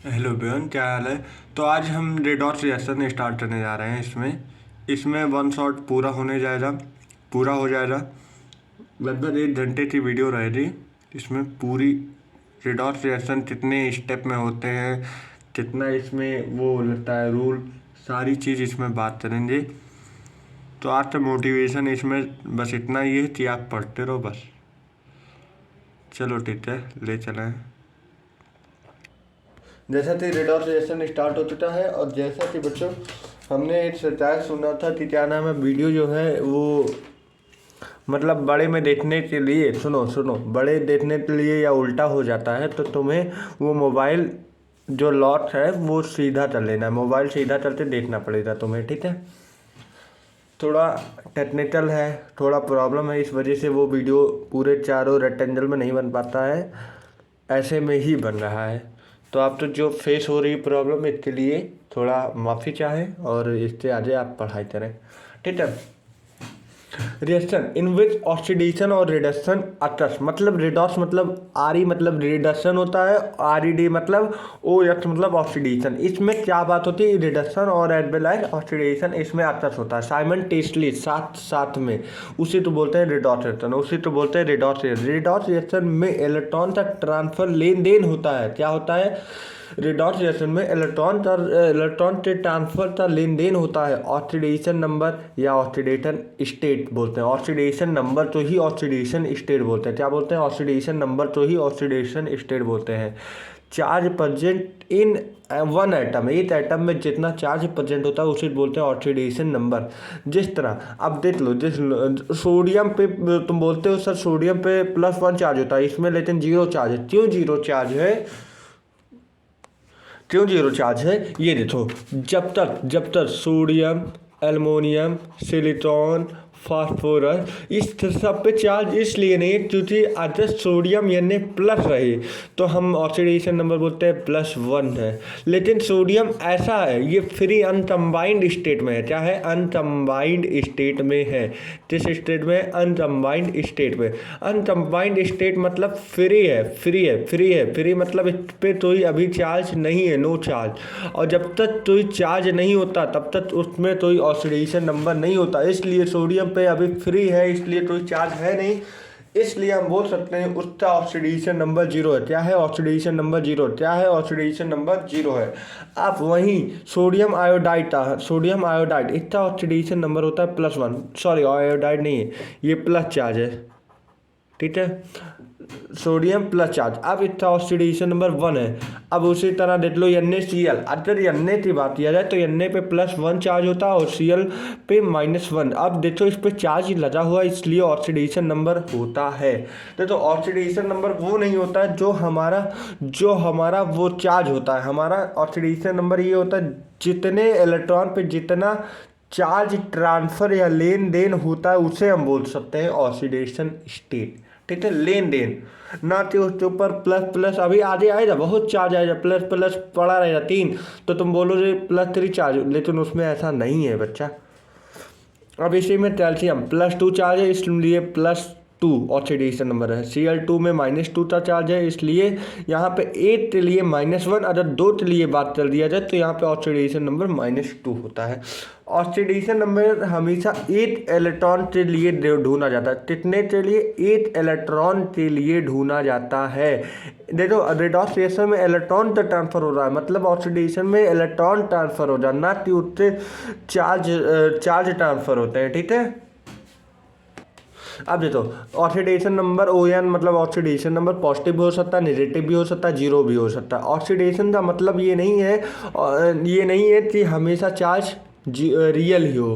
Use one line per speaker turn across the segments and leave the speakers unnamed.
Hello Ben, क्या हाल है। तो आज हम रेड ऑफ रिएक्शन स्टार्ट करने जा रहे हैं। इसमें वन शॉट पूरा हो जाएगा। लगभग 1 घंटे की वीडियो रहेगी। इसमें पूरी रेड ऑफ रिएक्शन कितने स्टेप में होते हैं, कितना इसमें वो लगता है रूल, सारी चीज़ इसमें बात करेंगे। तो आज का मोटिवेशन इसमें बस इतना ही है कि आप पढ़ते रहो बस। चलो ठीक है, ले चलें। जैसा कि रिडॉर्सेशन स्टार्ट हो चुका है और जैसा कि बच्चों हमने एक सच्चाई सुना था कि क्या नाम है, वीडियो जो है वो मतलब बड़े में देखने के लिए सुनो बड़े देखने के लिए या उल्टा हो जाता है तो तुम्हें वो मोबाइल जो लॉक है वो सीधा कर लेना है। मोबाइल सीधा करके देखना पड़ेगा तुम्हें, ठीक है। थोड़ा टेक्निकल है, थोड़ा प्रॉब्लम है, इस वजह से वो वीडियो पूरे चारों रेक्टेंगल में नहीं बन पाता है, ऐसे में ही बन रहा है। तो आप तो जो फेस हो रही प्रॉब्लम इसके लिए थोड़ा माफ़ी चाहें और इससे आगे आप पढ़ाई करें, ठीक है। रिडक्शन इन विच ऑक्सीडेशन और रिडक्शन अटस, मतलब रिडॉक्स मतलब आर ई मतलब रिडक्शन होता है, आर ई डी मतलब ओ एक्स मतलब ऑक्सीडेशन। इसमें क्या बात होती है, रिडक्शन और एज वेल एज ऑक्सीडेशन इसमें अटस होता है साइमल्टेनियसली, साथ साथ में। उसी तो बोलते हैं रिडॉक्स रिएक्शन, उसी तो बोलते हैं रिडॉक्स रिएक्शन। रिडॉक्स रिएक्शन में इलेक्ट्रॉन का ट्रांसफर लेन देन होता है। क्या होता है, रिडॉक्स रिएक्शन में इलेक्ट्रॉन के ट्रांसफर का लेन देन होता है। ऑक्सीडेशन नंबर या ऑक्सीडेशन स्टेट बोलते हैं। ऑक्सीडेशन नंबर तो ही ऑक्सीडेशन स्टेट बोलते हैं। क्या बोलते हैं, ऑक्सीडेशन नंबर तो ही ऑक्सीडेशन स्टेट बोलते हैं। Charge present in one atom, एक एटम में जितना चार्ज प्रेजेंट होता है उसे बोलते हैं ऑक्सीडेशन नंबर। जिस तरह अब देख लो, सोडियम पे तुम बोलते हो सर सोडियम पे +1 चार्ज होता है, इसमें लेकिन 0 चार्ज है। क्यों 0 चार्ज है, क्यों 0 चार्ज है, ये देखो। जब तक सोडियम, एल्युमिनियम, सिलिकॉन, फास्फोरस इस सब पे चार्ज इसलिए नहीं है क्योंकि अगर सोडियम यानी प्लस रहे तो हम ऑक्सीडेशन नंबर बोलते हैं +1 है। लेकिन सोडियम ऐसा है, ये फ्री अनकम्बाइंड स्टेट में है। क्या है, अनकम्बाइंड स्टेट में है। किस स्टेट में, अनकम्बाइंड स्टेट में। अनकम्बाइंड स्टेट मतलब फ्री मतलब इस पर कोई अभी चार्ज नहीं है, नो चार्ज। और जब तक कोई चार्ज नहीं होता तब तक उसमें कोई ऑक्सीडेशन नंबर नहीं होता। इसलिए सोडियम पे अभी फ्री है, इसलिए कोई चार्ज है नहीं, इसलिए हम बोल सकते हैं उसका ऑक्सीडेशन नंबर 0 है। क्या है, ऑक्सीडेशन नंबर 0। क्या है, ऑक्सीडेशन नंबर 0 है। अब वहीं सोडियम आयोडाइड इसका ऑक्सीडेशन नंबर होता है +1। सॉरी, आयोडाइड नहीं है, ये प्लस चार्ज है, ठीक है। सोडियम प्लस चार्ज, अब इसका ऑक्सीडेशन नंबर 1 है। अब उसी तरह देख लो NaCl, अगर Na की बात किया जाए तो Na पे +1 चार्ज होता है और Cl पे -1। अब देखो इस पे चार्ज लगा हुआ है, इसलिए ऑक्सीडेशन नंबर होता है। तो ऑक्सीडेशन नंबर वो नहीं होता है जो हमारा वो चार्ज होता है। हमारा ऑक्सीडेशन नंबर ये होता है जितने इलेक्ट्रॉन पे जितना चार्ज ट्रांसफर या लेन देन होता है उसे हम बोल सकते हैं ऑक्सीडेशन स्टेट, ठीक है। लेन देन ना कि उसके ऊपर प्लस प्लस अभी आगे आएगा, बहुत चार्ज आएगा, प्लस प्लस पड़ा रहेगा 3 तो तुम बोलोगे +3 चार्ज, लेकिन उसमें ऐसा नहीं है बच्चा। अब इसी में कैल्शियम +2 चार्ज है, इसलिए +2 ऑक्सीडेशन नंबर है। Cl2 में -2 का चार्ज है, इसलिए यहाँ पे 8 के लिए -1। अगर 2 के लिए बात कर दिया जाए तो यहाँ पे ऑक्सीडेशन नंबर -2 होता है। ऑक्सीडेशन नंबर हमेशा 8 इलेक्ट्रॉन के लिए ढूंढा जाता है। कितने के लिए, 8 इलेक्ट्रॉन के लिए ढूंढा जाता है। देखो रेडॉक्स रिएक्शन में इलेक्ट्रॉन का ट्रांसफर हो रहा है, मतलब ऑक्सीडेशन में इलेक्ट्रॉन ट्रांसफर हो जाए, ना कि उससे चार्ज ट्रांसफर होते हैं, ठीक है। अब देखो ऑक्सीडेशन नंबर ON मतलब ऑक्सीडेशन नंबर पॉजिटिव भी हो सकता है, नेगेटिव भी हो सकता है, 0 भी हो सकता है। ऑक्सीडेशन का मतलब ये नहीं है कि हमेशा चार्ज रियल ही हो।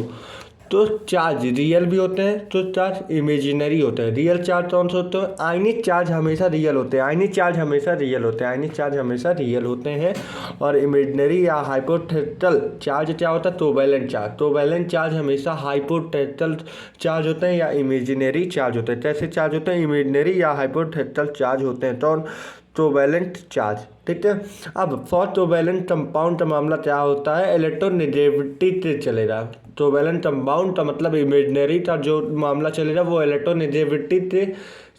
तो चार्ज रियल भी होते हैं तो चार्ज इमेजिनरी होते हैं। रियल चार्ज कौन से होते हैं, आयनिक चार्ज हमेशा रियल होते हैं, आयनिक चार्ज हमेशा रियल होते हैं, आयनिक चार्ज हमेशा रियल होते हैं। और इमेजिनरी या हाइपोथेटिकल चार्ज क्या होता है, कोवैलेंट चार्ज। कोवैलेंट चार्ज हमेशा हाइपोथेटिकल चार्ज होते हैं या इमेजिनरी चार्ज होते हैं। कैसे चार्ज होते हैं, इमेजिनरी या हाइपोथेटिकल चार्ज होते हैं। तो कोवैलेंट चार्ज, ठीक है। अब फॉर कोवैलेंट कंपाउंड का मामला क्या होता है, इलेक्ट्रोनेगेटिविटी से चलेगा। कोवैलेंट कंपाउंड का मतलब इमेजिनरी का जो मामला चलेगा वो इलेक्ट्रोनेगेटिविटी से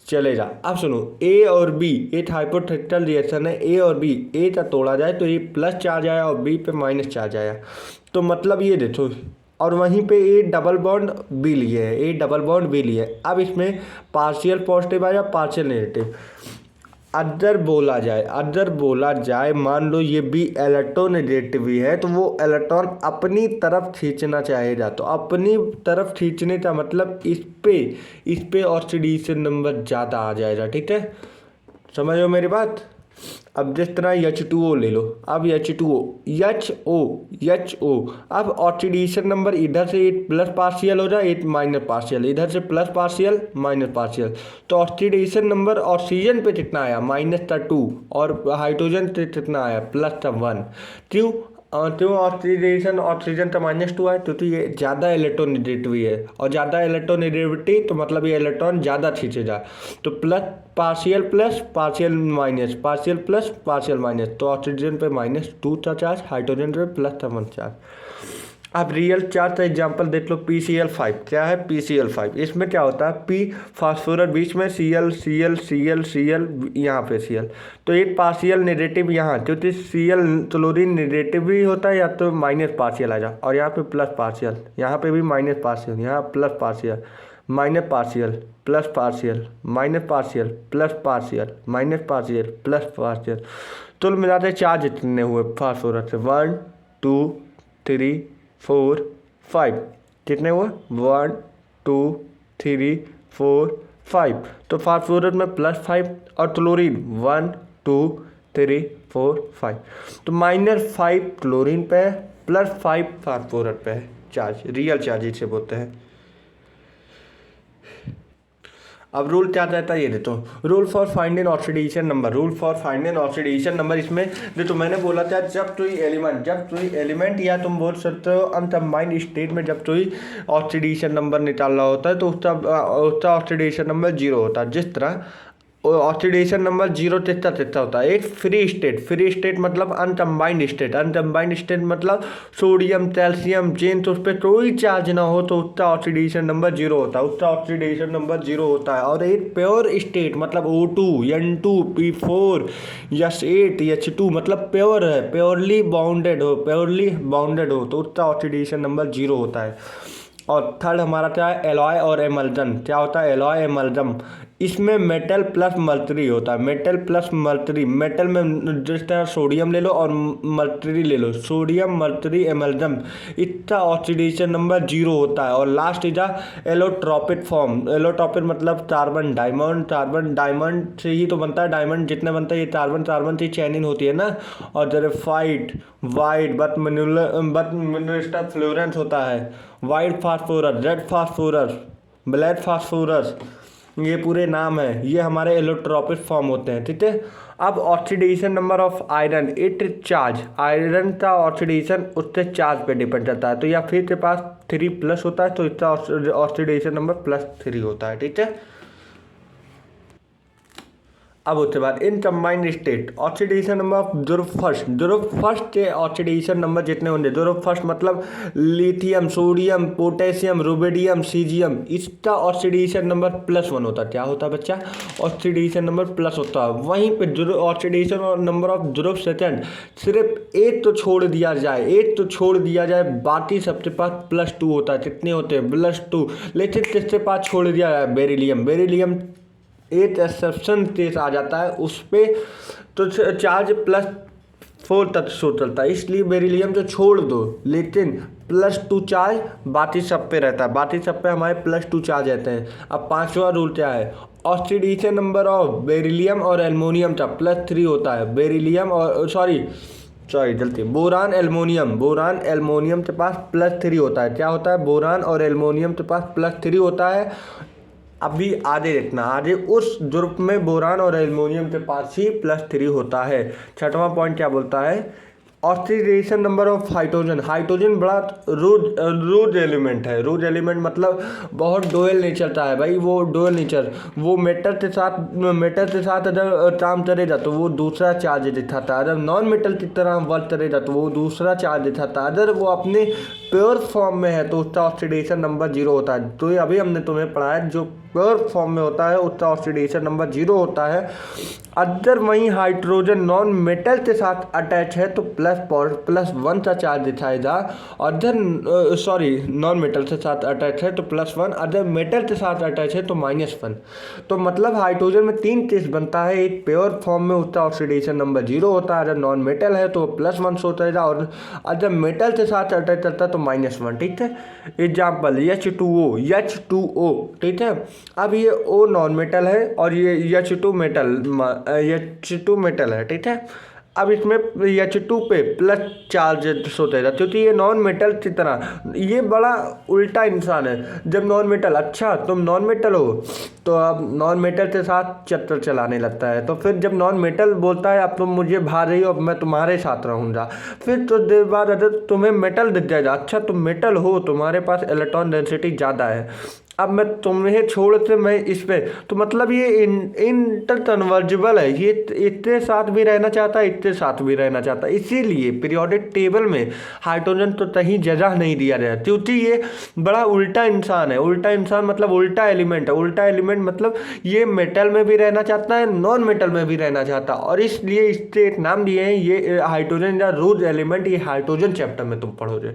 चलेगा। अब सुनो, ए और बी एक हाइपोथेटिकल रिएक्शन है, ए और बी, ए का तोड़ा जाए तो ए प्लस चार्ज आया और बी पे माइनस चार्ज आया। तो मतलब ये देखो, और वहीं पे ए डबल बॉन्ड बी लिए है, ए डबल बॉन्ड बी लिए है। अब इसमें पार्शियल पॉजिटिव आया, पार्शियल नेगेटिव। अदर बोला जाए मान लो ये भी इलेक्ट्रोनेगेटिव ही है, तो वो इलेक्ट्रॉन अपनी तरफ खींचना चाहेगा, तो अपनी तरफ खींचने का मतलब इस पे ऑक्सीडेशन नंबर ज़्यादा आ जाएगा। ठीक है, समझ लो मेरी बात। अब जिस तरह H2O ले लो, अब HO, अब ऑक्सीडेशन नंबर इधर से एक प्लस पार्शियल हो जाए, एक माइनस पार्शियल, इधर से प्लस पार्शियल माइनस पार्शियल, तो ऑक्सीडेशन नंबर ऑक्सीजन पे कितना आया, -2, और हाइड्रोजन पे कितना आया, +1। क्यों? क्यों ऑक्सीजन का -2 है, क्योंकि ये ज़्यादा इलेक्ट्रोनेगेटिविटी है, और ज़्यादा इलेक्ट्रोनेगेटिविटी तो मतलब ये इलेक्ट्रॉन ज़्यादा खींचेगा। तो plus partial minus, partial plus partial minus, तो ऑक्सीजन पे -2 का चार्ज, हाइड्रोजन पे +1 चार्ज। अब रियल चार्ज का एग्जांपल देख लो, PCl5। क्या है PCl5? इसमें क्या होता है, P फास्फोरस, बीच में Cl, यहाँ पे Cl, तो एक पार्शियल नेगेटिव यहाँ, क्योंकि Cl क्लोरीन नेगेटिव भी होता है, या तो माइनस पार्शियल आ जा, और यहाँ पे प्लस पार्शियल, यहाँ पे भी माइनस पार्शियल, यहाँ plus partial, minus partial, plus partial, minus partial, plus partial, minus partial, plus partial. तो मिलाते चार्ज इतने हुए फास्फोरस से, 1 2 3 4 5, कितने हुए, 1 2 3 4 5। तो फास्फोरस में +5 और क्लोरीन 1 2 3 4 5, तो -5 क्लोरीन पे है, +5 फास्फोरस पे है चार्ज, रियल चार्ज इसे बोलते हैं। अब रूल क्या कहता है ये देखो, rule for finding oxidation number. इसमें देखो मैंने बोला था, जब कोई एलिमेंट या तुम बोल सकते हो अनकम्बाइंड स्टेट में जब कोई ऑक्सीडेशन नंबर निकालना होता है, तो उसका ऑक्सीडेशन नंबर 0 होता है। जिस तरह ऑक्सीडेशन नंबर 0 कितना होता है, एक फ्री स्टेट मतलब अनकम्बाइंड स्टेट मतलब सोडियम कैल्शियम जिंक, उस पर कोई चार्ज ना हो, तो उसका ऑक्सीडेशन नंबर 0 होता है। और एक प्योर स्टेट मतलब O2 N2 P4 S8 H2 मतलब प्योर है, प्योरली बाउंडेड हो, तो उसका ऑक्सीडेशन नंबर 0 होता है। और थर्ड हमारा क्या है, एलॉय और एमल्जन। क्या होता है एलॉय एमल्जन? इसमें मेटल प्लस मर्करी होता है, मेटल में जिस तरह सोडियम ले लो और मर्करी ले लो, सोडियम मर्करी एमल्जन, इसका ऑक्सीडेशन नंबर 0 होता है। और last is allotropic form, allotropic मतलब कार्बन डायमंड से ही तो बनता है, डायमंड जितने बनता है ये कार्बन से चैनिंग होती है ना। और graphite white but mineral Florence होता है, white phosphorus, red phosphorus, black phosphorus, ये पूरे नाम है, ये हमारे एलोट्रॉपिक फॉर्म होते हैं। ठीक है, अब oxidation number of iron, it charge, iron का ऑक्सीडेशन उससे चार्ज पे डिपेंड करता है। तो या फिर के पास 3+ होता है, तो इसका ऑक्सीडेशन नंबर +3 होता है। ठीक है, अब उसके बाद in combined state oxidation number of Dhruv first के ऑक्सीडेशन नंबर जितने होंगे, ध्रुव फर्स्ट मतलब lithium, sodium, potassium, rubidium, caesium, इसका ऑक्सीडेशन नंबर +1 होता है। क्या होता है बच्चा? ऑक्सीडेशन नंबर प्लस होता है। वहीं पे oxidation number of Dhruv second, सिर्फ एक तो छोड़ दिया जाए, बाकी सबके पास +2 होता है। कितने होते हैं? +2। लेकिन किसके पास छोड़ दिया जाए? बेरिलियम एक एक्सेप्शन केस आ जाता है उस पर, तो चार्ज +4 तक शो चलता है, इसलिए बेरिलियम जो छोड़ दो, लेकिन +2 चार्ज बाकी सब पे रहता है, बाकी सब पे हमारे +2 चार्ज रहते हैं। अब पांचवा रूल क्या है? ऑक्सीडेशन नंबर ऑफ बेरिलियम और एल्युमिनियम का +3 होता है। बेरिलियम और गलती, बोरान एल्युमिनियम के पास +3 होता है। क्या होता है? बोरान और एल्युमिनियम के पास +3 होता है। अभी आगे देखना, आगे उस ग्रुप में बोरान और एल्युमिनियम के पास ही +3 होता है। छठवां पॉइंट क्या बोलता है? ऑक्सीडेशन नंबर ऑफ हाइड्रोजन बड़ा रूज एलिमेंट है। रूज एलिमेंट मतलब बहुत डोयल नेचर का है भाई, वो डोयल नेचर, वो मेटल के साथ अगर काम करेगा तो वो दूसरा चार्ज दिखाता है, अगर नॉन मेटल की तरह वर्क करेगा तो वो दूसरा चार्ज दिखाता है। अगर वो अपने प्योर फॉर्म में है तो उसका ऑक्सीडेशन नंबर 0 होता है। तो ये अभी हमने तुम्हें पढ़ा है, जो प्योर फॉर्म में होता है उसका ऑक्सीडेशन नंबर 0 होता है। अगर वहीं हाइड्रोजन नॉन मेटल के साथ अटैच है तो +1 का चार्ज दिखाएगा। अदर नॉन मेटल के साथ अटैच है तो +1, अदर मेटल के साथ अटैच है तो -1। तो मतलब हाइड्रोजन में 3 केस बनता है। एक प्योर फॉर्म में उसका ऑक्सीडेशन नंबर 0 होता है, अगर नॉन मेटल है तो +1 होता है, और अगर मेटल के साथ अटैच करता है तो -1। ठीक है, एग्जाम्पल H2O, ठीक है। अब ये O नॉन मेटल है और ये H2 मेटल है, ठीक है। अब इसमें H2 पे प्लस चार्ज होता है, क्योंकि ये नॉन मेटल की तरह, ये बड़ा उल्टा इंसान है। जब नॉन मेटल, अच्छा तुम नॉन मेटल हो, तो अब नॉन मेटल के साथ चक्कर चलाने लगता है। तो फिर जब नॉन मेटल बोलता है अब तुम मुझे भा रही हो, अब मैं तुम्हारे साथ रहूँगा, फिर तो देर बाद अगर तुम्हें मेटल दिख जाएगा, अच्छा तुम मेटल हो, तुम्हारे पास इलेक्ट्रॉन डेंसिटी ज़्यादा है, अब मैं तुम्हें छोड़ के मैं इस पे, तो मतलब ये इंटरकन्वर्जिबल है, ये इतने साथ भी रहना चाहता है, इतने साथ भी रहना चाहता है। इसीलिए पीरियोडिक टेबल में हाइड्रोजन तो कहीं जगह नहीं दिया गया, क्योंकि ये बड़ा उल्टा इंसान है। उल्टा इंसान मतलब उल्टा एलिमेंट है। उल्टा एलिमेंट मतलब ये मेटल में भी रहना चाहता है, नॉन मेटल में भी रहना चाहता है, और इसलिए इससे एक नाम दिए हैं, ये हाइड्रोजन या रूज एलिमेंट, ये हाइड्रोजन चैप्टर में तुम पढ़ोगे।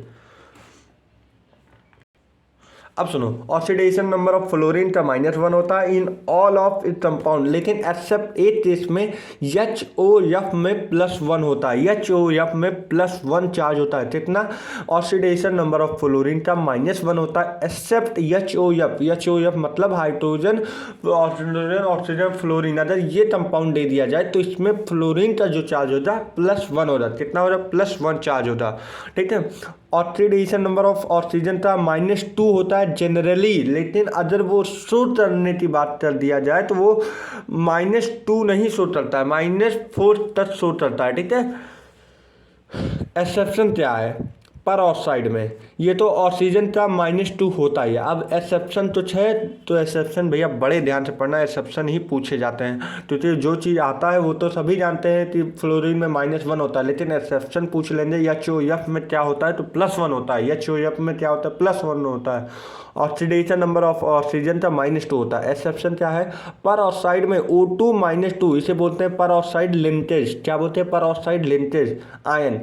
अब सुनो, ऑक्सीडेशन नंबर ऑफ फ्लोरीन का -1 होता है in all of it compound, लेकिन एक्सेप्ट एक केस में HOF में +1 होता है। HOF में +1 चार्ज होता है, कितना? ऑक्सीडेशन नंबर ऑफ फ्लोरीन का -1 होता है, एक्सेप्ट HOF मतलब हाइड्रोजन ऑक्सीजन फ्लोरीन। अगर ये कंपाउंड दे दिया जाए तो इसमें फ्लोरीन का जो चार्ज होता है +1 हो जाता है। कितना हो जाता है? +1 चार्ज होता है, ठीक है। ऑक्सीडेशन नंबर ऑफ ऑक्सीजन का -2 होता है जनरली, लेकिन अगर वो शो करने की बात कर दिया जाए तो वो -2 नहीं शो करता है, -4 तक शो करता है, ठीक है। एक्सेप्शन क्या है? पर ऑक्साइड में ये तो ऑक्सीजन का -2 होता ही है। अब एक्सेप्शन तो है, तो एक्सेप्शन भैया बड़े ध्यान से पढ़ना, एक्सेप्शन ही पूछे जाते हैं, क्योंकि जो चीज़ आता है वो तो सभी जानते हैं कि फ्लोरीन में -1 होता है, लेकिन एक्सेप्शन पूछ लेंगे HOF में क्या होता है तो +1 होता है। HOF में क्या होता है? +1 होता है। ऑक्सीडेशन नंबर ऑफ ऑक्सीजन का -2 होता है। एक्सेप्शन क्या है? पर ऑक्साइड में O2 -2, इसे बोलते हैं पर ऑक्साइड लिंकेज। क्या बोलते हैं? पर ऑक्साइड लिंकेज आयन।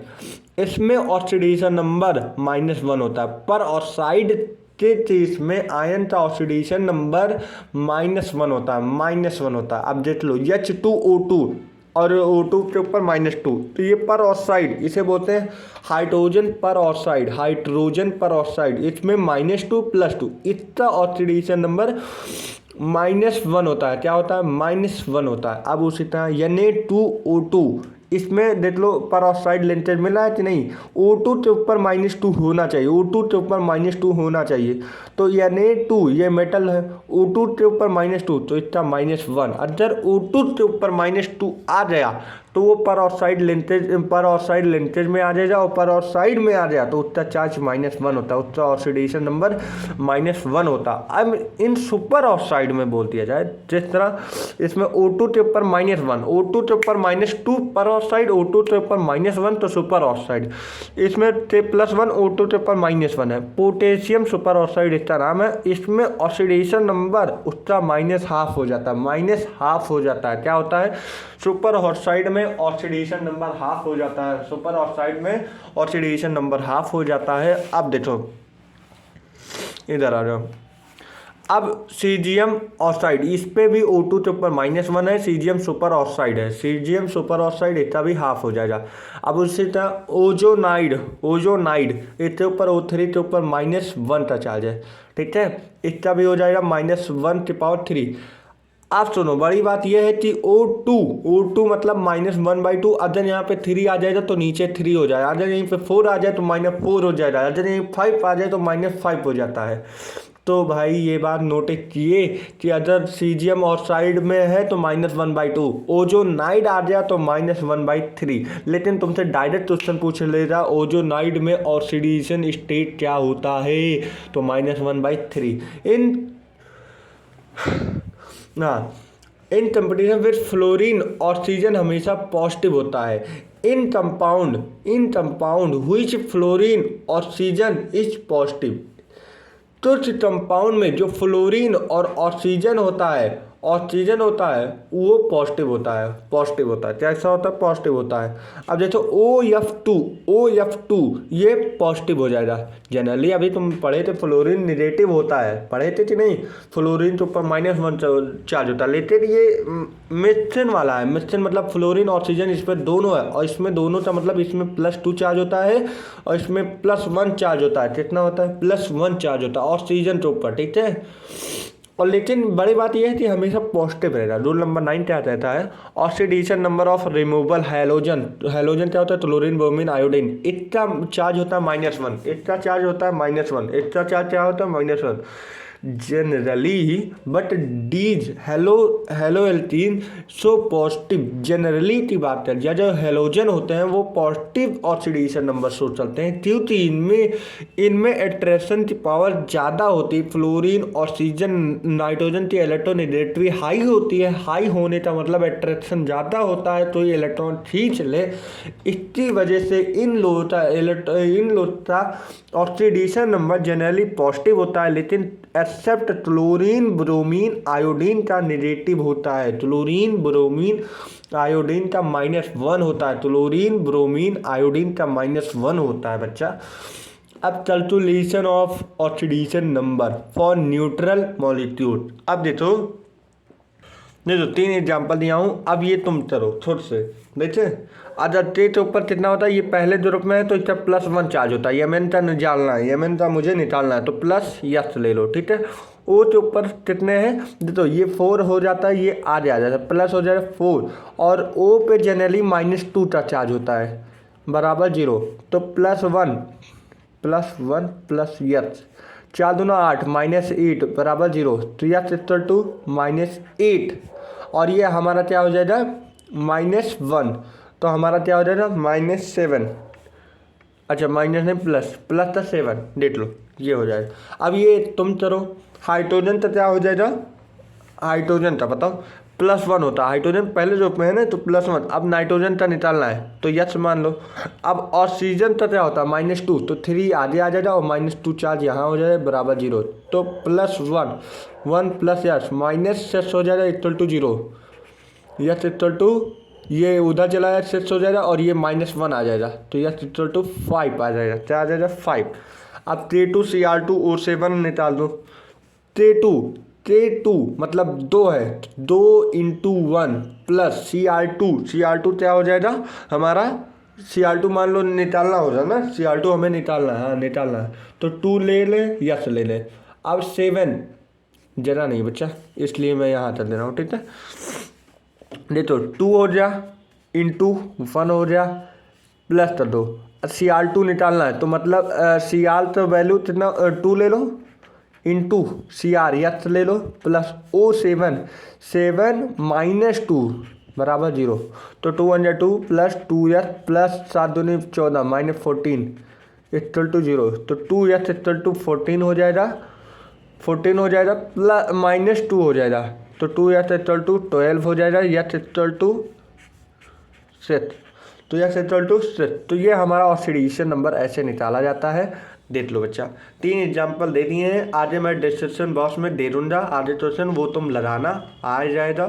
इसमें ऑक्सीडेशन नंबर -1 होता है। पर ऑक्साइड के केस में आयन का ऑक्सीडेशन नंबर -1 होता है, -1 होता है। अब देख लो H2O2 और O2 के ऊपर -2, तो ये पर ऑक्साइड, इसे बोलते हैं हाइड्रोजन पर ऑक्साइड, हाइड्रोजन पर ऑक्साइड। इसमें -2 +2, इसका ऑक्सीडेशन नंबर -1 होता है। क्या होता है? -1 होता है। अब उसी तरह Na2O2, इसमें देख लो पर ऑक्साइड लिंकेज मिला है कि नहीं? O2 के ऊपर -2 होना चाहिए, O2 के ऊपर -2 होना चाहिए। तो Na2 ये मेटल है, O2 के ऊपर -2 तो इसका -1। अगर O2 के ऊपर -2 आ गया तो वो पर ऑक्साइड लिंकेज में आ जाएगा, और पर ऑक्साइड में आ गया तो उसका चार्ज -1 होता है, उसका ऑक्सीडेशन नंबर -1 होता है। अब इन सुपर ऑक्साइड में बोल दिया जाए, जिस तरह इसमें O2 के ऊपर -1, O2 के ऊपर -2 पर ऑक्साइड, O2 के ऊपर -1 तो सुपर ऑक्साइड। इसमें +1 O2 के ऊपर -1 है। पोटेशियम सुपर ऑक्साइड इसका नाम है। इसमें ऑक्सीडेशन नंबर उसका -1/2 हो जाता है, -1/2 हो जाता है। क्या होता है? सुपर ऑक्साइड में ऑक्सीडेशन नंबर 1/2 हो जाता है, सुपर ऑक्साइड में ऑक्सीडेशन नंबर 1/2 हो जाता है। अब देखो इधर आ जाओ, अब सीजियम ऑक्साइड, इस पे भी O2 के ऊपर -1 है, सीजियम सुपर ऑक्साइड है, सीजियम सुपर ऑक्साइड इसका भी 1/2 हो जाएगा। अब उसी तरह ओजोनाइड इसके ऊपर O3 के ऊपर -1 का चार्ज है, ठीक है, इसका भी हो जाएगा -1⁻3। आप सुनो, बड़ी बात यह है कि O2 मतलब -1/2, अगर यहाँ पे 3 आ जाएगा तो नीचे 3 हो जाएगा, अगर यहीं पे 4 आ जाए तो -4 हो जाएगा, अगर यहीं 5 आ जाए तो -5 हो जाता है। तो भाई ये बात नोटिस किए कि अगर सीजियम ऑक्साइड में है तो -1/2, ओजोनाइड आ गया तो -1/3। लेकिन तुमसे डायरेक्ट क्वेश्चन पूछ लेगा ओजोनाइड में ऑक्सीडेशन स्टेट क्या होता है, तो -1/3। In competition with fluorine oxygen हमेशा पॉजिटिव होता है। In compound which fluorine oxygen is positive. तो इस कंपाउंड में जो फ्लोरीन और ऑक्सीजन होता है वो पॉजिटिव होता है कैसा होता है? पॉजिटिव होता है। अब देखो OF2 ये पॉजिटिव हो जाएगा। जनरली अभी तुम पढ़े थे फ्लोरीन नेगेटिव होता है, पढ़े थे कि नहीं? फ्लोरीन तो ऊपर -1 चार्ज होता है, लेकिन ये मिथेन वाला है। मिथेन मतलब फ्लोरीन ऑक्सीजन इस पर दोनों है, और इसमें दोनों का मतलब इसमें +2 चार्ज होता है और इसमें +1 चार्ज होता है। कितना होता है? +1 चार्ज होता है ऑक्सीजन के ऊपर, ठीक है। और लेकिन बड़ी बात यह है कि हमेशा पॉजिटिव रहेगा। रूल नंबर 9 क्या कहता है? Oxidation number of removal halogen क्या होता है? क्लोरीन, ब्रोमीन, आयोडीन, इसका चार्ज होता है -1, इसका चार्ज होता है -1, इसका चार्ज क्या होता है? -1 generally. But these haloalkene so positive, generally की बात कर, या जो हेलोजन होते हैं वो पॉजिटिव ऑक्सीडेशन नंबर शो चलते हैं, क्योंकि इनमें अट्रैक्शन की पावर ज़्यादा होती है। फ्लोरीन, ऑक्सीजन, नाइट्रोजन की इलेक्ट्रोनेगेटिविटी हाई होती है। हाई होने का मतलब अट्रैक्शन ज़्यादा होता है, तो ये इलेक्ट्रॉन खींच ले। इसकी वजह से इन लोग का ऑक्सीडेशन नंबर जनरली पॉजिटिव होता है, लेकिन एक्सेप्ट क्लोरीन, ब्रोमीन, आयोडीन का नेगेटिव होता है। क्लोरीन, ब्रोमीन, आयोडीन का -1 होता है। क्लोरीन, ब्रोमीन, आयोडीन का -1 होता है बच्चा। अब calculation of oxidation number for neutral molecule. अब देखो 3 एग्जाम्पल दिया हूँ। अब ये तुम करो छोटे से, देखे। अगर टे के ऊपर कितना होता है? ये पहले ग्रुप में है तो इसका +1 चार्ज होता है। यमन का निकालना है, यमन का मुझे निकालना है, तो प्लस यस ले लो, ठीक है। ओ के ऊपर कितने हैं? तो ये 4 हो जाता है, ये आ जाता है, प्लस हो जाएगा 4। और ओ पे जनरली -2 का चार्ज होता है, बराबर 0। तो +1 प्लस यस, 4 दूना 8, -8 बराबर 0। तो यस इक्वल टू -8, और ये हमारा क्या हो जाएगा? -1। तो हमारा क्या हो जाएगा? -7। अच्छा, माइनस नहीं, प्लस था 7, देख लो, ये हो जाएगा। अब ये तुम करो, हाइड्रोजन का क्या हो जाएगा? हाइड्रोजन का बताओ, +1 होता है। हाइड्रोजन पहले जो में है ना, तो +1। अब नाइट्रोजन का निकालना है तो यस मान लो। अब ऑक्सीजन का क्या होता है? -2, तो 3 आगे आ जाएगा और -2 चार्ज यहाँ हो जाएगा, बराबर 0। तो +1, 1 प्लस यस, -6 हो जाएगा equal to 0। Yes equal to, ये उधर चला जाएगा, 6 हो जाएगा, और ये -1 आ जाएगा, तो यस इक्वल टू 5 आ जाएगा। क्या आ जाएगा? 5। अब K2Cr2O7 निकाल दो। K2 मतलब 2 है, 2 × 1 प्लस Cr2 क्या हो जाएगा हमारा? Cr2 मान लो निकालना होगा ना, Cr2 हमें निकालना है, हाँ निकालना है, तो 2 ले ले, यस ले ले। अब 7 जरा नहीं बच्चा, इसलिए मैं यहाँ कर दे रहा हूँ, ठीक है। देखो 2 हो जा, × 1 हो जा, प्लस कर दो। Cr2 निकालना है, तो मतलब Cr तो वैल्यू कितना? 2 ले लो, × Cr यस ले लो, प्लस O7 -2 बराबर 0। तो 2 × 2 प्लस 2s प्लस 7 दूनी 14 -14 इक्वल टू 0। तो 2s इक्वल टू 14 हो जाएगा, 14 हो जाएगा, प्लस -2 हो जाएगा, तो 2s इक्वल टू 12 हो जाएगा, यस इक्वल टू 6। तो यस इक्वल टू 6। तो ये हमारा ऑक्सीडेशन नंबर ऐसे निकाला जाता है। देख लो बच्चा, 3 एग्जाम्पल दे दिए हैं, आगे मैं डिस्क्रिप्शन बॉक्स में दे दूँगा, आगे क्वेश्चन वो तुम लगाना, आ जाएगा।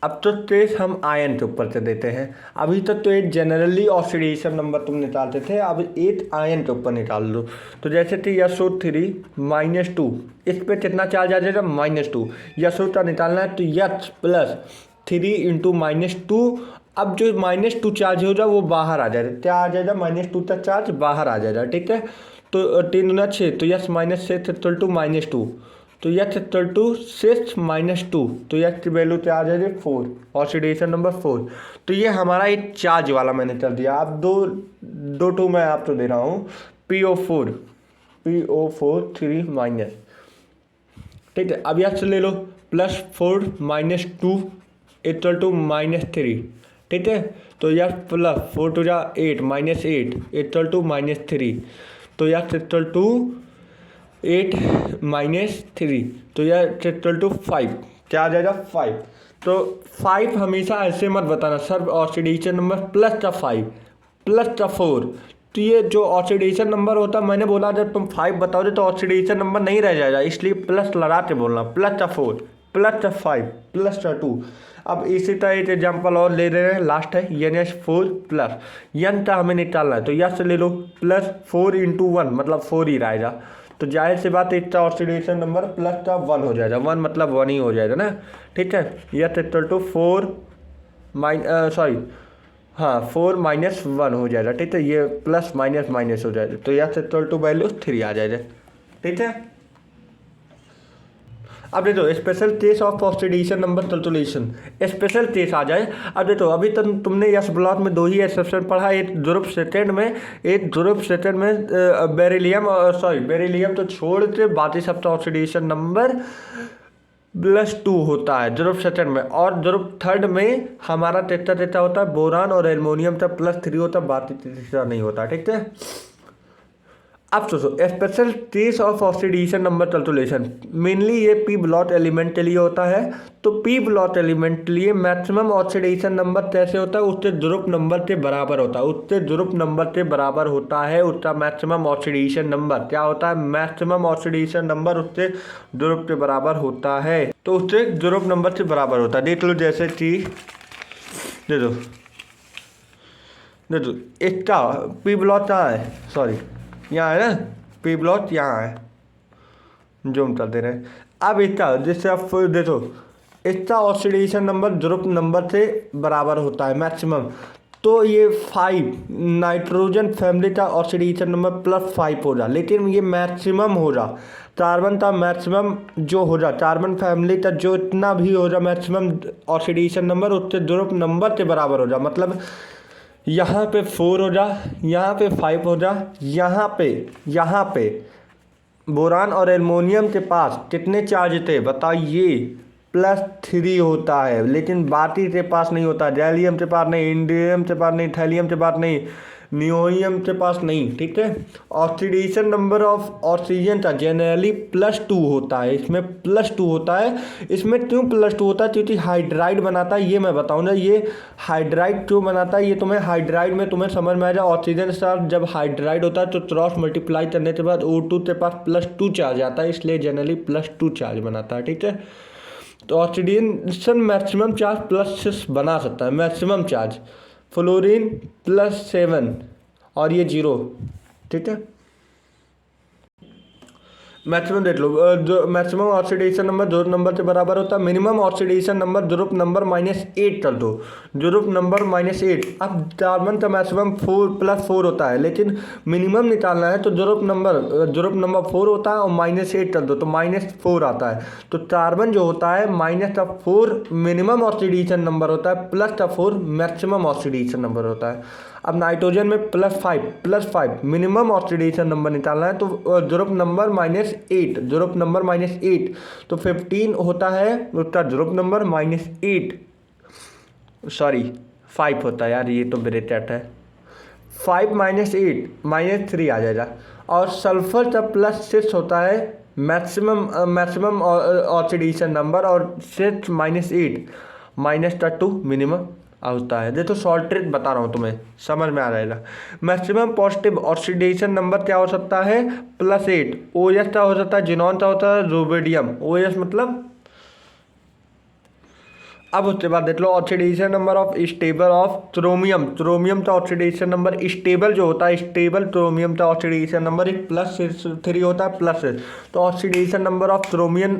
अब तो ट्रेस हम आयन के ऊपर से देते हैं। अभी तक तो एक जनरली ऑक्सीडेशन नंबर तुम निकालते थे, अब एक आयन के ऊपर निकाल लो। तो जैसे कि SO3 -2, इस पर कितना चार्ज आ जाएगा? -2। SO का निकालना है, तो यस प्लस 3 × -2। अब जो -2 चार्ज हो जाए वो बाहर आ जाएगा, क्या आ जाएगा? -2 का चार्ज बाहर आ जाएगा, ठीक है। तो 3 दूना 6, तो यस -6 इक्वल टू -2, तो यस इक्वल टू 6 - 2, तो यस की वैल्यू क्या आ जाएगी? 4, ऑक्सीडेशन नंबर 4। तो ये हमारा एक चार्ज वाला मैंने कर दिया। अब दो मैं आपको दे रहा हूँ, PO4 3-, ठीक है। अब यस ले लो, +4 - 2 इक्वल टू -3, ठीक है। तो yes plus 4 to 8 -8 equal to -3, तो यस इक्वल टू 8 - 3, तो यह इक्वल टू 5, क्या आ जाएगा? 5। तो 5 हमेशा ऐसे मत बताना सर ऑक्सीडेशन नंबर +5 तो ये जो ऑक्सीडेशन नंबर होता है मैंने बोला जब तुम 5 बताओगे तो ऑक्सीडेशन नंबर नहीं रह जाएगा, इसलिए प्लस लगा के बोलना +4 +5 +2। अब इसी तरह एक एग्जाम्पल और ले रहे हैं, लास्ट है NH4 प्लस यन का हमें निकालना है तो यस ले लो +4 × 1 मतलब 4 ही रहेगा। तो जाहिर सी बात इसका ऑक्सीडेशन नंबर +1 हो जाएगा, 1 मतलब 1 ही हो जाएगा ना। ठीक है, यस इक्वल टू 4 -1 हो जाएगा। ठीक है, ये प्लस माइनस माइनस हो जाएगा तो यस इक्वल टू वैल्यू 3 आ जाएगा। ठीक है, अब देखो special case of oxidation number calculation, special case आ जाए। अब देखो अभी तक तुमने यस ब्लॉक में 2 ही एक्सेप्शन पढ़ा, एक ध्रुव सेकंड में बेरिलियम तो छोड़ के बाकी सब तो ऑक्सीडेशन नंबर +2 होता है ध्रुव सेकंड में, और ध्रुव थर्ड में हमारा तेता होता है बोरान और एल्युमिनियम का +3 होता है, बाकी तीसरा नहीं होता। ठीक है, अब सोचो special case of oxidation number calculation, mainly ये पी ब्लॉक एलिमेंट के लिए होता है। तो पी ब्लॉक एलिमेंट के लिए मैक्सिमम ऑक्सीडेशन नंबर कैसे होता है, उससे ध्रुव नंबर के बराबर होता है, उससे ध्रुव नंबर के बराबर होता है उसका मैक्सिमम ऑक्सीडेशन नंबर। क्या होता है, मैक्सिमम ऑक्सीडेशन नंबर उससे ध्रुव के बराबर होता है, तो उससे ध्रुव नंबर से बराबर होता है। देख लो जैसे कि देखो इसका पी ब्लॉक कहाँ है, सॉरी यहाँ है ना, पी ब्लॉक यहाँ है, जूम करते रहे। अब इसका जिससे आप देखो इसका ऑक्सीडेशन नंबर ध्रुव नंबर से बराबर होता है मैक्सिमम, तो ये 5 नाइट्रोजन फैमिली का ऑक्सीडेशन नंबर +5 हो जा, लेकिन ये मैक्सिमम हो जा, कार्बन का मैक्सिमम जो हो जा, कार्बन फैमिली का जो इतना भी हो जा मैक्सिमम ऑक्सीडेशन नंबर उससे ध्रुव नंबर के बराबर हो जा। मतलब यहाँ पे 4 हो जा, यहाँ पे 5 हो जा, यहाँ पे बोरान और एल्युमिनियम के पास कितने चार्ज थे बताइए, +3 होता है, लेकिन बाकी के पास नहीं होता, गैलियम के पास नहीं, इंडियम के पास नहीं, थैलियम के पास नहीं, नियोनियम के पास नहीं। ठीक है, ऑक्सीडेशन नंबर ऑफ ऑक्सीजन का जनरली +2 होता है, इसमें +2 होता है। इसमें क्यों +2 होता है, क्योंकि हाइड्राइड बनाता है, ये मैं बताऊंगा। ये हाइड्राइड क्यों बनाता है ये तुम्हें हाइड्राइड में तुम्हें समझ में आ जाए। ऑक्सीजन के साथ जब हाइड्राइड होता है तो क्रॉस मल्टीप्लाई करने के बाद O2 के पास +2 चार्ज आता है, इसलिए जनरली +2 चार्ज बनाता है। ठीक है, तो ऑक्सीडेशन मैक्सिमम चार्ज +6 बना सकता है, मैक्सिमम चार्ज। फ्लोरीन +7 और ये 0। ठीक है, मैक्सिमम देख लो, जो मैक्सिमम ऑक्सीडेशन नंबर ध्रुव नंबर के बराबर होता है। मिनिमम ऑक्सीडेशन नंबर ध्रुव नंबर -8 कर दो, ध्रुव नंबर -8। अब कार्बन का मैक्सिमम +4 होता है, लेकिन मिनिमम निकालना है तो ध्रुव नंबर 4 होता है और -8 कर दो तो -4 आता है। तो कार्बन जो होता है -4 मिनिमम ऑक्सीडेशन नंबर होता है, +4 मैक्सिमम ऑक्सीडेशन नंबर होता है। अब नाइट्रोजन में +5 मिनिमम ऑक्सीडेशन नंबर निकालना है, तो ध्रुव नंबर -8 तो 15 होता है उसका ध्रुव नंबर -5 होता है यार, ये तो ब्रेकेट है। 5 -8 -3 आ जाएगा। और सल्फर का +6 होता है मैक्सिमम ऑक्सीडेशन नंबर, और 6 -8 -2 मिनिमम होता है। देखो शॉर्ट ट्रिक बता रहा हूँ तुम्हें, समझ में आ जाएगा। मैक्सिमम पॉजिटिव ऑक्सीडेशन नंबर क्या हो सकता है, +8। OH का हो सकता है, जिनॉन का होता है, रुबिडियम। OH मतलब, अब उसके बाद देख लो oxidation number of stable of chromium का ऑक्सीडेशन नंबर स्टेबल जो होता है, स्टेबल क्रोमियम का ऑक्सीडेशन नंबर +3 होता है, +6। तो ऑक्सीडेशन नंबर ऑफ क्रोमियम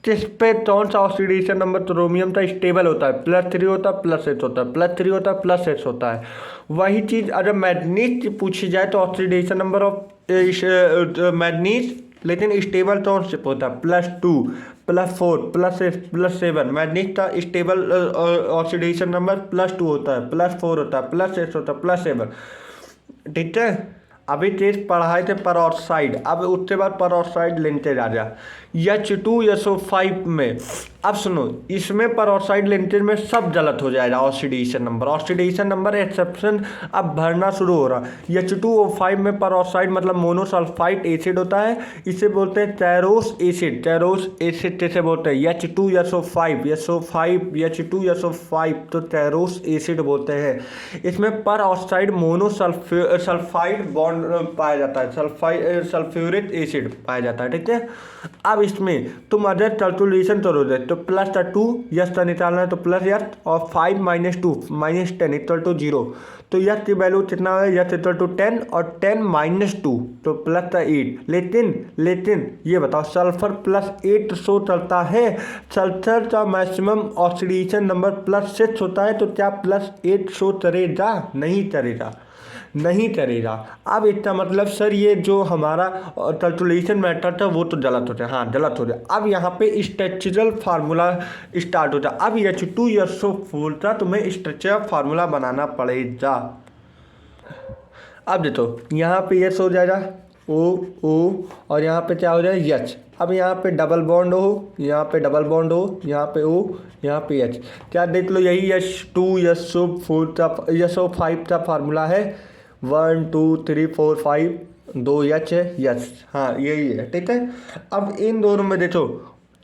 किस पे कौन सा ऑक्सीडेशन नंबर क्रोमियम का स्टेबल होता है, +3 होता है, +6 होता है, +3 होता है, +6 होता है। वही चीज़ अगर मैग्नीज पूछी जाए तो ऑक्सीडेशन नंबर ऑफ मैग्नीज लेकिन स्टेबल कौन से होता है, +2 +4 +6 +7। मैग्नीज का स्टेबल ऑक्सीडेशन नंबर +2 होता है, +4 होता है, +6 होता है, +7। ठीक है, अभी टेस्ट पढ़ाए थे परऑक्साइड, अब उसके बाद परऑक्साइड लेते राजा। H2SO5 में अब सुनो, इसमें पर ऑक्साइड लिंकेज में सब गलत हो जाएगा। ऑक्सीडेशन नंबर एक्सेप्शन अब भरना शुरू हो रहा। H2O5 में पर ऑक्साइड मतलब मोनोसल्फाइड एसिड होता है, इसे बोलते हैं टेरोस एसिड। टेरोस एसिड कैसे बोलते हैं? H2SO5 तो टेरोस एसिड बोलते हैं। इसमें पर ऑक्साइड मोनोसल्फाइड बॉन्ड पाया जाता है, सल्फ्यूरिक एसिड पाया जाता है, ठीक है। अब इसमें तुम अगर कैलकुलेशन करोगे तो प्लस का 2 यस का निकालना है तो प्लस यस, और 5 - 2 -10 इक्वल टू 0। तो यस की वैल्यू कितना है? यस इक्वल टू 10 और 10 - 2 तो प्लस का 8। लेकिन ये बताओ, सल्फर +8 शो चलता है। सल्फर का मैक्सिमम ऑक्सीडेशन नंबर +6 होता है, तो क्या +8 शो करेगा? नहीं करेगा। अब इसका मतलब सर ये जो हमारा कैलकुलेशन मेथड था वो तो गलत हो जाए। हाँ, गलत हो जाए। अब यहाँ पे स्ट्रक्चरल फार्मूला स्टार्ट हो जाए। अब H2SO4 का तुम्हें स्ट्रक्चरल फार्मूला बनाना पड़ेगा। अब देखो, यहाँ पे यस हो जाएगा, ओ और यहाँ पे क्या हो जाएगा? यच। अब यहाँ पे डबल बॉन्ड हो, यहाँ पे डबल बॉन्ड हो, यहाँ पे ओ, यहाँ पे एच। क्या देख लो, यही SO5 का फार्मूला है। 1 2 3 4 5 2 एच है, यस, हाँ यही है, ठीक है। अब इन दोनों में देखो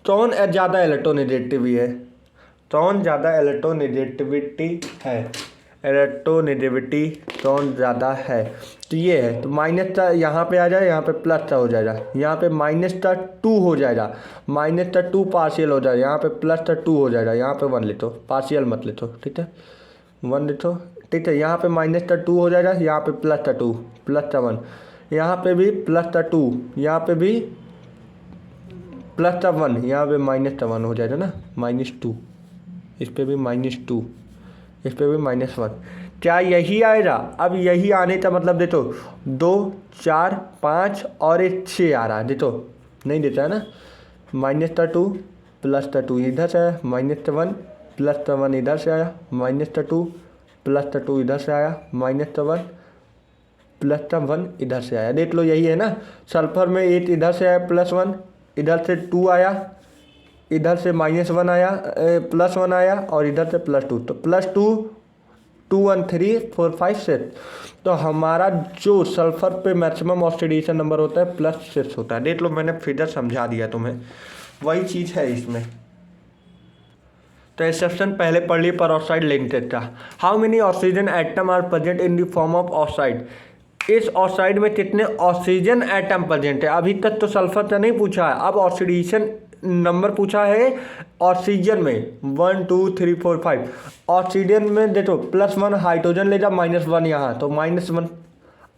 कौन ज़्यादा इलेक्ट्रोनेगेटिविटी है, कौन ज़्यादा इलेक्ट्रोनेगेटिविटी कौन ज़्यादा है? तो ये है। तो माइनस का यहाँ पे आ जाए, यहाँ पे प्लस का हो जाएगा, यहाँ पे -2 हो जाएगा, -2 पार्शियल हो जाएगा, यहाँ पे +2 हो जाएगा, यहाँ पे 1 लेते हो, पार्शियल मत लेते हो, ठीक है, 1 लेते हो, ठीक है। यहाँ पे -2 हो जाएगा, यहाँ पे +2 +1, यहाँ पे भी +2, यहाँ पे भी +1, यहाँ पे -1 हो जाएगा ना, -2, इस पे भी -2, इस पे भी -1। क्या यही आएगा? अब यही आने का मतलब देखो 2 4 5 और एक 6 आ रहा है, देखो नहीं देता है ना। -2 +2 इधर से आया, -1 +1 इधर से आया, -2 +2 इधर से आया, -1 +1 इधर से आया। देख लो यही है ना। सल्फर में 8 इधर से आया, +1 इधर से 2 आया, इधर से -1 आया, +1 आया, और इधर से +2, तो +2 2 1 3 4 5 6। तो हमारा जो सल्फर पे मैक्सिमम ऑक्सीडेशन नंबर होता है +6 होता है। देख लो, मैंने फिगर समझा दिया तुम्हें, वही चीज़ है इसमें। तो एक्सेप्शन पहले पढ़ ली, पर ऑक्साइड लिंकेज का। How many oxygen atom are present in the form of oxide? इस ऑक्साइड में कितने ऑक्सीजन एटम प्रेजेंट है? अभी तक तो सल्फर का नहीं पूछा है, अब ऑक्सीडेशन नंबर पूछा है ऑक्सीजन में। 1 2 3 4 5 ऑक्सीजन में देखो +1 हाइड्रोजन ले जा, -1 यहाँ, तो -1।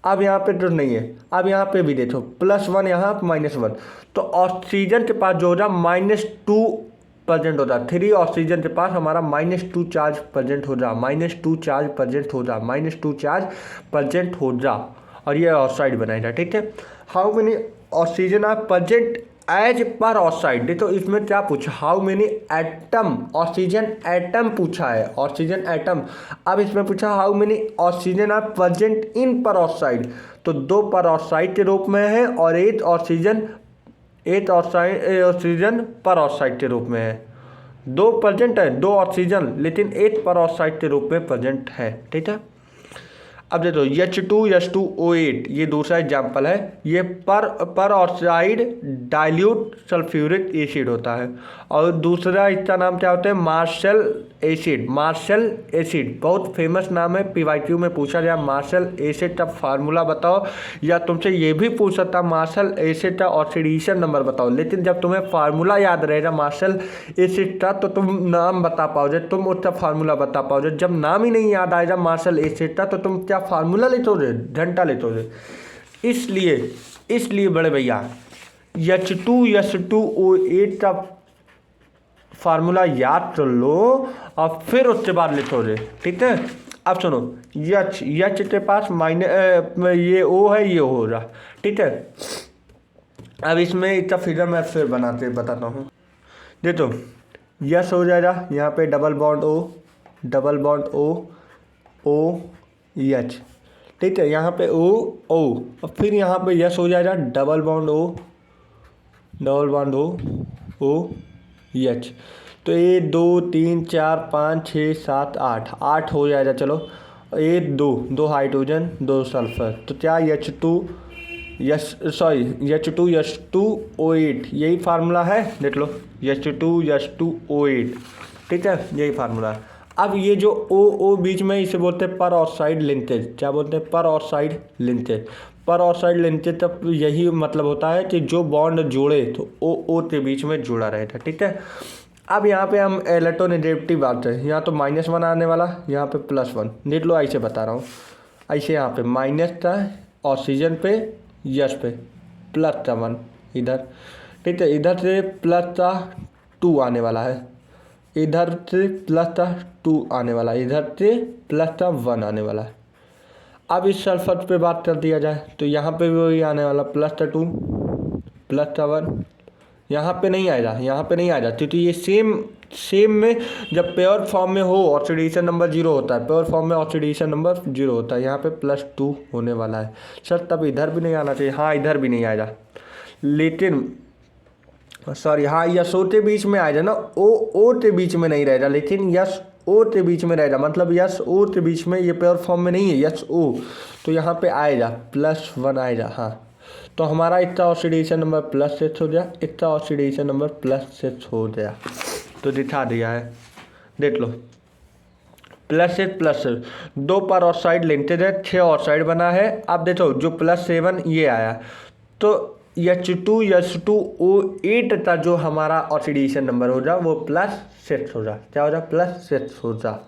अब यहाँ पे तो नहीं है, अब यहाँ पे भी देखो +1 यहाँ, -1, तो ऑक्सीजन के पास जो होगा -2 प्रेजेंट होता है। 3 ऑक्सीजन के पास हमारा -2 चार्ज प्रेजेंट हो जा, -2 चार्ज प्रेजेंट हो जा, -2 चार्ज प्रेजेंट हो जा, और ये ऑक्साइड बनाएगा, ठीक है। How many oxygen are present as peroxide? देखो इसमें क्या पूछा, how many atom, oxygen atom पूछा है, ऑक्सीजन एटम। अब इसमें पूछा how many oxygen are present in peroxide, तो 2 पर ऑक्साइड के रूप में है, और 8 ऑक्सीजन पर ऑक्साइड के रूप में है। 2 प्रेजेंट है, 2 ऑक्सीजन, लेकिन 8 पर ऑक्साइड के रूप में प्रेजेंट है, ठीक है। अब देखो H2SO8 ये दूसरा एग्जाम्पल है। ये पर ऑक्साइड डाइल्यूट सल्फ्यूरिक एसिड होता है, और दूसरा इसका नाम क्या होता है? Martial acid. बहुत फेमस नाम है, PYQ में पूछा गया मार्शल एसिड का फार्मूला बताओ, या तुमसे ये भी पूछ सकता मार्शल एसिड का ऑक्सीडेशन नंबर बताओ। लेकिन जब तुम्हें फार्मूला याद रहेगा मार्शल एसिड का, तो तुम नाम बता पाओगे, तुम उसका फार्मूला बता पाओगे। जब नाम ही नहीं याद आएगा मार्शल एसिड का, तो तुम क्या फार्मूला लेते हो, घंटा लेते हो। इसलिए बड़े भैया H2SO8 का फार्मूला याद कर लो, और फिर उसके बाद लिखो, ठीक है। अब सुनो, यच के पास ये O है, ये O हो रहा, ठीक है। अब इसमें इसका फिगर मैं फिर बताता हूँ। देखो यस हो जाएगा, यहाँ पे डबल बॉन्ड O H, ठीक है। यहाँ पे O और फिर यहाँ पे यस हो जाएगा, डबल बॉन्ड O H। तो 1 2 3 4 5 6 7 8 हो जाएगा। चलो 2 हाइड्रोजन 2 सल्फर, तो क्या H2O8 यही फार्मूला है, देख लो H2O8, ठीक है, यही फार्मूला है। अब ये जो O बीच में, इसे बोलते हैं पर ऑक्साइड लिंकेज। क्या बोलते हैं? पर ऑक्साइड लिंकेज। पर ऑक्साइड लिंकेज तब यही मतलब होता है कि जो बॉन्ड जोड़े तो O के बीच में जुड़ा रहता है, ठीक है। अब यहाँ पे हम इलेक्ट्रोनेगेटिव बात है, यहाँ तो -1 आने वाला, यहाँ पे +1, देख लो ऐसे बता रहा हूँ। ऐसे यहाँ पे माइनस था ऑक्सीजन पे, यस पे, प्लस था 1 इधर, ठीक है। इधर से प्लस था 2 आने वाला है, इधर से प्लस था 2 आने वाला है, इधर से प्लस था 1 आने वाला है। अब इस सल्फर पे बात कर दिया जाए तो यहाँ पे भी वही आने वाला, प्लस था 2 प्लस था 1। यहाँ पे नहीं आएगा, यहाँ पे नहीं आएगा, क्योंकि ये सेम में जब प्योर फॉर्म में हो ऑक्सीडेशन नंबर 0 होता है, प्योर फॉर्म में ऑक्सीडेशन नंबर 0 होता है। यहाँ पे +2 होने वाला है सर, तब इधर भी नहीं आना चाहिए। हाँ इधर भी नहीं आएगा, लेकिन सॉरी हाँ SO के बीच में आएगा ना, O के बीच में नहीं रहेगा, लेकिन SO के बीच में रहेगा, मतलब SO के बीच में, ये प्योर फॉर्म में नहीं है SO, तो यहाँ पे आएगा +1 आएगा। हाँ तो हमारा इतना ऑक्सीडेशन नंबर +6 हो गया, इतना ऑक्सीडेशन नंबर +6 हो गया, तो दिखा दिया है, देख लो +6 2 पर ऑक्साइड लिंकेज है, 6 ऑक्साइड बना है। अब देखो जो +7 ये आया, तो H2SO8 का जो हमारा ऑक्सीडेशन नंबर हो जा वो +6 हो जा। क्या हो जा? +6 हो जा।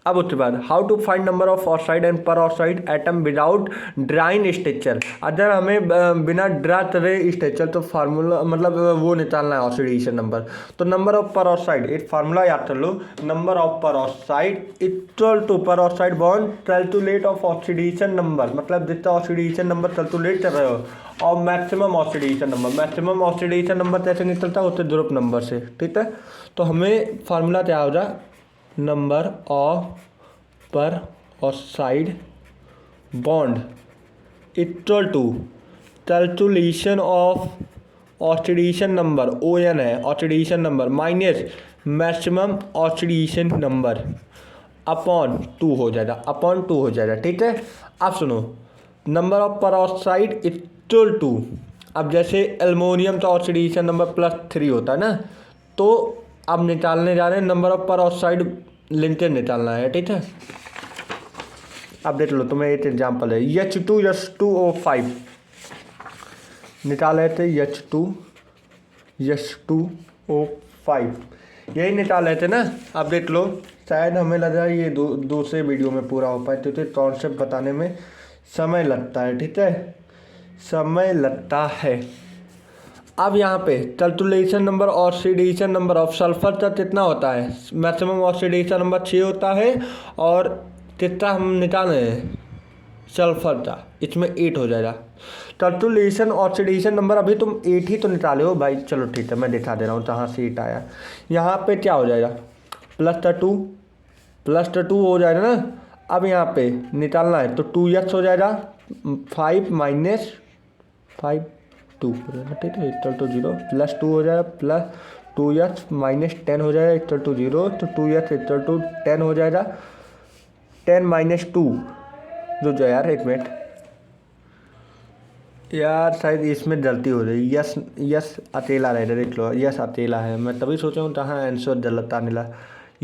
अब उसके बाद how to find number of oxide and peroxide atom without drawing structure. अगर हमें बिना ड्रा करे स्ट्रक्चर, तो फार्मूला मतलब वो निकालना है ऑक्सीडेशन नंबर। तो नंबर ऑफ पर ऑक्साइड, एक फार्मूला याद कर लो, नंबर ऑफ पर ऑक्साइड इक्वल टू पर oxide bond calculate of oxidation number, मतलब जितना ऑक्सीडेशन नंबर कैलकुलेट कर रहे हो, और maximum oxidation number. Maximum oxidation number कैसे निकलता है? होते ग्रुप नंबर से, ठीक है। तो हमें फार्मूला क्या हो जाए? Number of peroxide bond equal to calculation of oxidation number, ON है oxidation number, minus maximum oxidation number upon 2 हो जाएगा, अपॉन 2 हो जाएगा, ठीक है। अब सुनो, नंबर ऑफ पर ऑक्साइड इक्वल टू, अब जैसे एल्युमिनियम का ऑक्सीडेशन नंबर +3 होता है ना, तो अब निकालने जा रहे हैं number of peroxide linkage निकालना है, ठीक है। अब देख लो, तुम्हें एक एग्जांपल है, H2SO5 निकाले थे, H2SO5 यही निकाले थे ना। अब देख लो, शायद हमें लग रहा है ये दूसरे वीडियो में पूरा हो पाए, क्योंकि कॉन्सेप्ट बताने में समय लगता है, ठीक है, समय लगता है। अब यहाँ पे calculation number oxidation number of sulphur का कितना होता है? मैक्सिमम ऑक्सीडेशन नंबर 6 होता है, और कितना हम निकाले हैं सल्फर का, इसमें 8 हो जाएगा। कैलकुलेशन ऑक्सीडेशन नंबर अभी तुम 8 ही तो निकाले हो भाई, चलो ठीक है मैं दिखा दे रहा हूँ कहाँ से 8 आया। यहाँ पे क्या हो जाएगा? +2 हो जाएगा ना। अब यहाँ पे निकालना है तो 2x हो जाएगा, 5 - 5 2 हो जाएगा, ठीक है, = 0, +2 हो जाएगा, +2x - 10 हो जाएगा, = 0, तो 2x = 10 हो जाएगा। 10 - 2 जो यार, एक मिनट यार, शायद इसमें गलती हो रही है, यस अकेला रहेगा, देख लो यस अकेला है, मैं तभी सोचा हूँ कहाँ आंसर गलत आने लगा।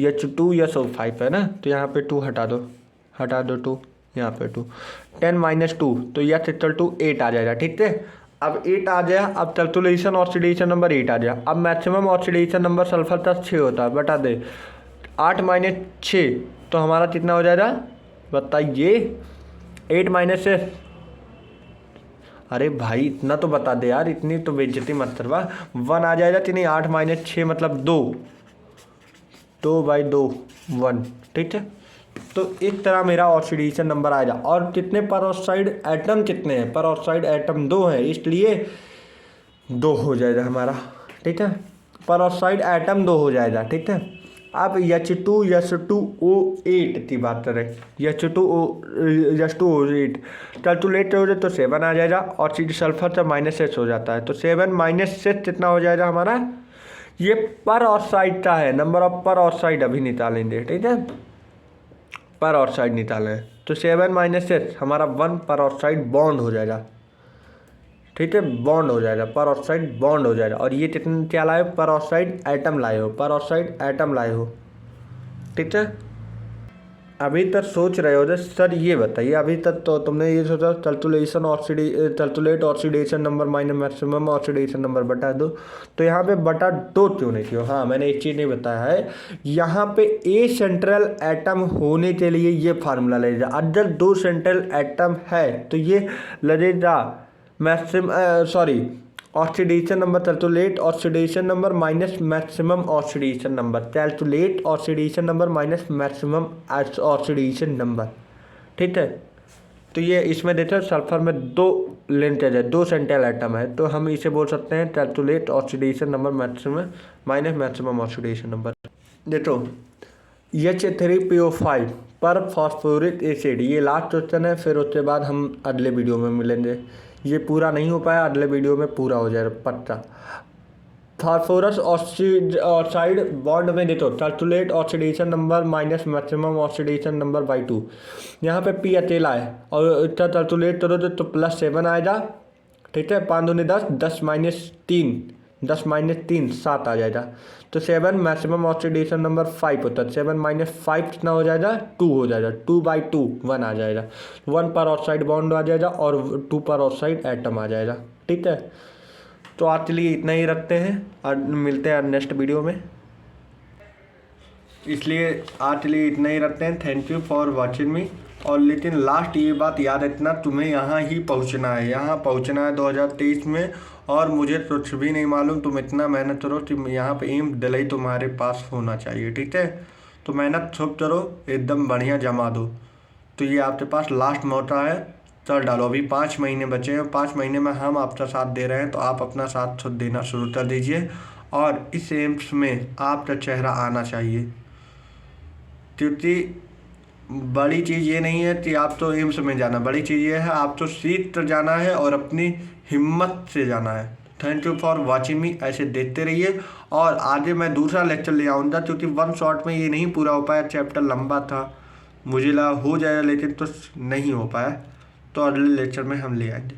H2SO5 है ना, तो यहाँ पे 2 हटा दो 2, यहाँ पे 2, 10 - 2, तो यह = 8 आ जाएगा, ठीक है। अब 8 आ गया, अब कैलकुलेशन ऑक्सीडेशन नंबर 8 आ गया। अब मैक्सिमम ऑक्सीडेशन नंबर सल्फर का 6 होता है, बता दे 8 - 6, तो हमारा कितना हो जाएगा बताइए? 8 - 6, अरे भाई इतना तो बता दे यार, इतनी तो बेइज्जती मत करवा। 1 आ जाएगा कि नहीं? 8 - 6 मतलब 2 बाई 2 1, ठीक है। तो इस तरह मेरा ऑक्सीडेशन नंबर आएगा। और कितने पर ऑक्साइड एटम कितने हैं? पर ऑक्साइड एटम 2 हैं, इसलिए 2 हो जाएगा हमारा, ठीक है। पर ऑक्साइड एटम 2 हो जाएगा, ठीक है। अब H2SO8 की बात करें, H2O8 कैलकुलेट करोगे तो 7 आ जाएगा, और सल्फर से -6 हो जाता है, तो 7 - 6 कितना हो जाएगा हमारा? ये पर और साइड का है, नंबर ऑफ पर और साइड अभी निकालेंगे, ठीक है, पर और साइड निकालें तो 7 माइनस 6 हमारा 1 पर और साइड बॉन्ड हो जाएगा, ठीक है, बॉन्ड हो जाएगा, पर और साइड बॉन्ड हो जाएगा। और ये कितने क्या लाए हो, पर और साइड एटम लाए हो, पर और साइड एटम लाए हो, ठीक है। अभी तक सोच रहे हो सर ये बताइए, अभी तक तो तुमने ये सोचा calculate oxidation number minus maximum oxidation number बटा दो, तो यहाँ पे बटा दो क्यों नहीं किया। हाँ, मैंने एक चीज़ नहीं बताया है, यहाँ पे ए सेंट्रल एटम होने के लिए ये फार्मूला लगेगा। अगर 2 सेंट्रल एटम है तो ये लगेगा oxidation number, calculate oxidation number minus maximum oxidation number, calculate oxidation number minus maximum oxidation number, ठीक है। तो ये इसमें देखो सल्फर में 2 लिंकेज है, 2 सेंट्रल एटम है, तो हम इसे बोल सकते हैं calculate oxidation number maximum minus maximum oxidation number. देखो H3PO5 पर फॉस्फोरिक एसिड, ये लास्ट क्वेश्चन है, फिर उसके बाद हम अगले वीडियो में मिलेंगे। ये पूरा नहीं हो पाया, अगले वीडियो में पूरा हो जाएगा पक्का। फास्फोरस ऑक्साइड बॉन्ड में देखो calculate oxidation number minus maximum oxidation number by 2, यहाँ पे P अकेला है और इसका कैलकुलेट करो तो +7 आएगा, ठीक है, 5 दूनी 10, 10 माइनस 3, 10 माइनस 3 7 आ जाएगा। तो 7 मैक्सिमम ऑक्सीडेशन नंबर 5 होता है, 7 माइनस 5 कितना हो जाएगा, 2 हो जाएगा, 2/2 1 आ जाएगा, 1 पर ऑक्साइड बॉन्ड आ जाएगा और 2 पर ऑक्साइड एटम आ जाएगा, ठीक है। तो आज के लिए इतना ही रखते हैं और मिलते हैं नेक्स्ट वीडियो में, इसलिए आज के लिए इतना ही रखते हैं। थैंक यू फॉर वॉचिंग मी। और लेकिन लास्ट ये बात याद रखना, तुम्हें यहाँ ही पहुँचना है, यहाँ पहुँचना है 2023 में, और मुझे कुछ भी नहीं मालूम, तुम इतना मेहनत करो कि यहाँ पे एम दिलाई तुम्हारे पास होना चाहिए, ठीक है। तो मेहनत खूब करो, एकदम बढ़िया जमा दो। तो ये आपके पास लास्ट मौका है, चल डालो। अभी 5 महीने बचे हैं, 5 महीने में हम आपका साथ दे रहे हैं, तो आप अपना साथ खुद देना शुरू कर दीजिए। और इस एम्स में आपका चेहरा आना चाहिए, क्योंकि बड़ी चीज़ ये नहीं है कि आप तो एम्स में जाना, बड़ी चीज़ ये है आप तो सीट पर जाना है और अपनी हिम्मत से जाना है। थैंक यू फॉर वॉचिंग मी, ऐसे देखते रहिए। और आगे मैं दूसरा लेक्चर ले आऊँगा, क्योंकि 1 शॉट में ये नहीं पूरा हो पाया, चैप्टर लंबा था, मुझे लगा हो जाएगा लेकिन तो नहीं हो पाया, तो अगले लेक्चर में हम ले आएंगे।